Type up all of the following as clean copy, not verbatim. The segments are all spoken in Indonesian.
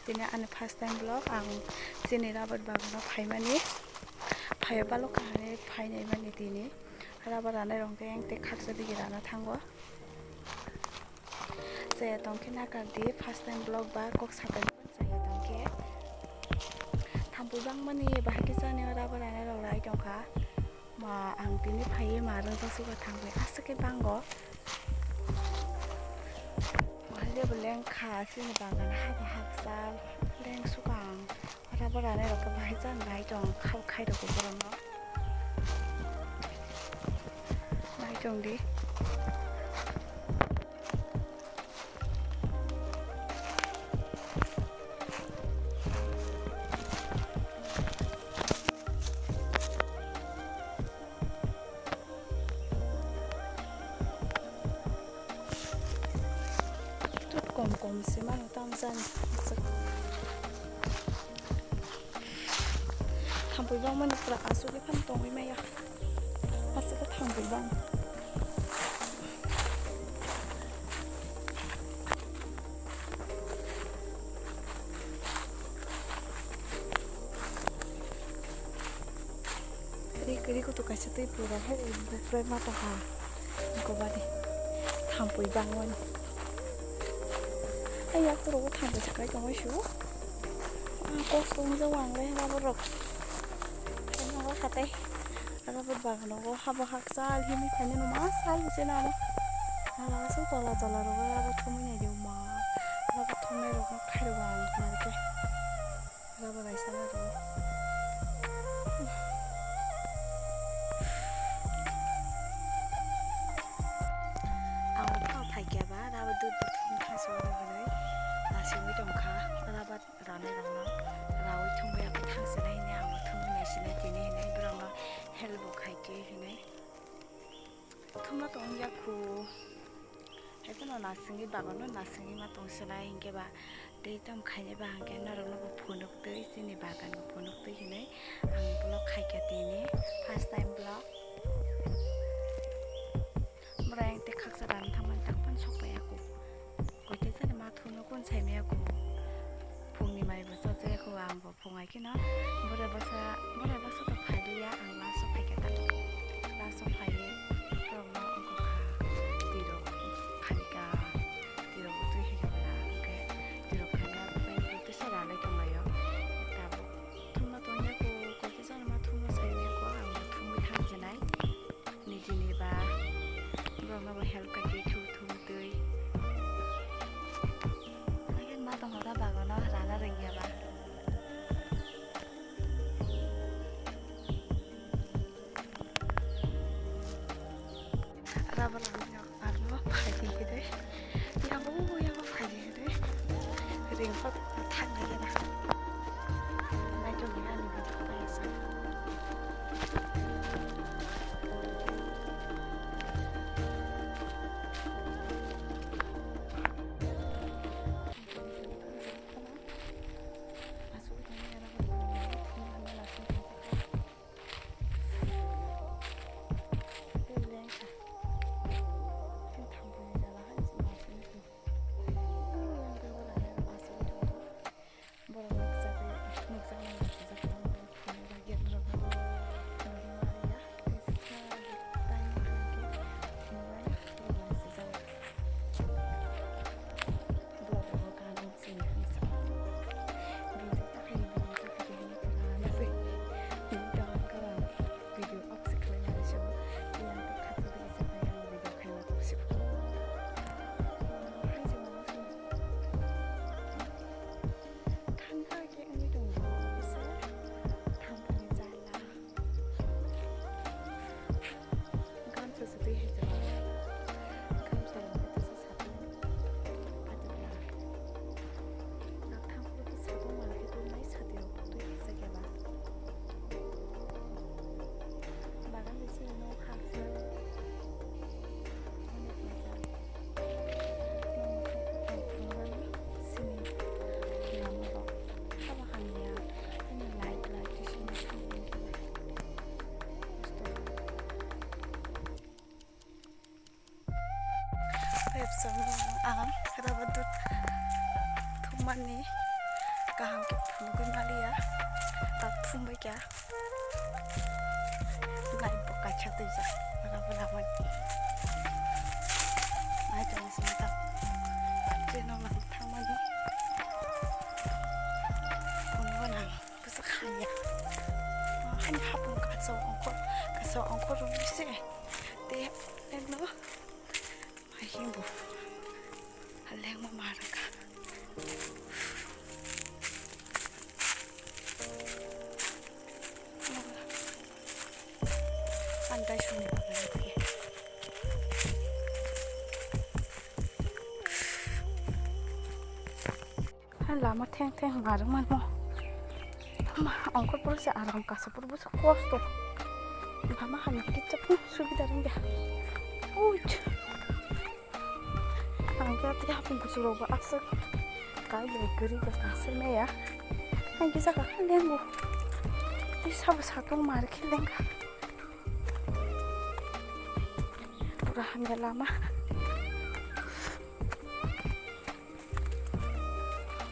दिनै आंनि first time blog आं दिनै राबार बागानाव फायमानि फायबाल' काहानि फायनाय माने दिनै राबारानो रंगे एंते खागजा दिगिराना थांगो जे तंके नागारदि फार्स्ट टाइम ब्लग बा कक साबाय जायो तंके थांबुबां मानि बाहायके जानो राबारानो रंराय दंखा मा आं दिनै फायो मा रंजासुगा थांबाय आसके बांगो जेबो लेंखा सिनि बागान हाबा हागजाल लें सुगां राबारानो रंगे बाहाय जानाय दं खाव खायदोखौ बर'नो नाय दंदि gom sih mah tangsan thambui bang man fra asu ke phan tong mai ya asu ke thambui bang kiri ko to kaisa tei pura he bufre ma to ha ko ba de thambui bang man ai yak to ro thambui sakai ko mai shu ko sung ja wang le ra bo rok nó thật đấy, nó vất vả nó có hấp hắc xa thì mình phải nên nó mát xa như thế nào đó, nó số tờ là rồi nó thùng này đều mà, nó thùng này nó khai được vào mà cái, nó vào đây sao rồi, ao phải kẹp á, nó đưa thùng khai số vào đấy, là xin mấy đồng khá, nó bắt rán này rán nó, rồi thùng này bắt thang xe này nha, mà thùng này xin này thì này này, bây giờ helbo खाइके हिने थुमा तंग याखु हेतनो नासिंगी बागानो नासिंगी मा तंसलाय हिंगे बा दैतम खाइने बा हांगे नरनो फुनुक दै सिनि बागान फुनुक दै हिने आं ब्लग खाइके दिने फर्स्ट टाइम ब्लग ब्रायं ते खाकसा दान थामान ताकपन सकबायाखु गयते जाने मा थुनो कोन साइमेयाखु फुंनि माइबो सजेखु आंबो फुङायके ना बोरे बसा तो फाइलिया आं ला सफायके ता ला सफाये रंनो अंको खा दिरो खानिका दिरो बुतु हिगला के दिरो खाना बुतु सरा ले दंलायो ताबो थुमा तोnya को गयते जाने मा थुमा साइमेयाखु आं थुमै थांजेनाय निजिनि बा रंनो हेल्प काके थुम दै आगे मा दङ दा बागाना राना रंगियाबा राबार आरो फायदि दे याबो फायदि दे रिंफा थांनाय ना नाय तो गया नि बात खालायसा ang rabat dut thumani kaham ke phunu malia tak thumbai kya ngai boka chatu ja bala man ai jang santa jeno man thamani onwana busa khanya hanya hapun ka so ongko rum se te no mai himbu haleng ma maraka andai suni ba ni lama theng marang man mo ma ongkot pur se aram ka sapur bu sa kosto mama han kitap subida ringa uch angka ti hapun busulo ba asak kai le guri ka kasar me ya angki sa ka lengo di sab satong mar khilenga pura hamya lama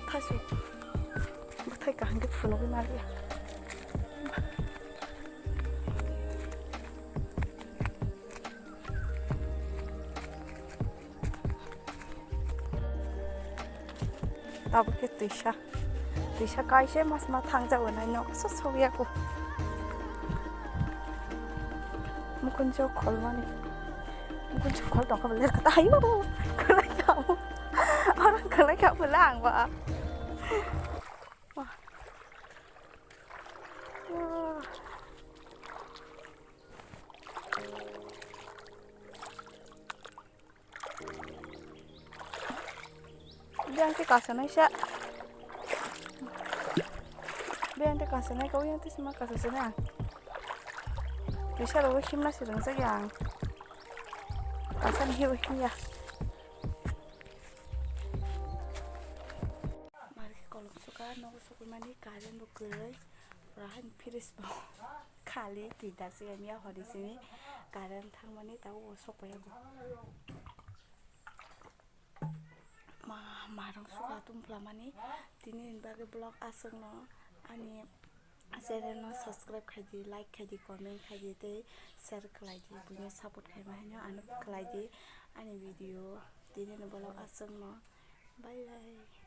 tasu batai ka hangit funo bi maria tabu ke tuisha kaise mas ma thangja wanai no so soya ko mukun jo kholmani mukun jo khol dong ka le ka tai mo kalai ka orang kalai ka pulang ba wah biang ke kasanai sya biang ke kasanai kau yang tis ma kasasana bisa lo himna sirang sayang kasan hiu hiya mari kalau suka no suka mani kalian bukulai rahan piris bo kali tidak sih kami ya di sini kalian thang mani tahu sok ya bu marang suka tumpla mani tini bagi blog aseng no ani channel no subscribe khaji like khaji comment khaji te share khlaji bunya support khai mahanya anu khlaji ani video tini no blog aseng no bye bye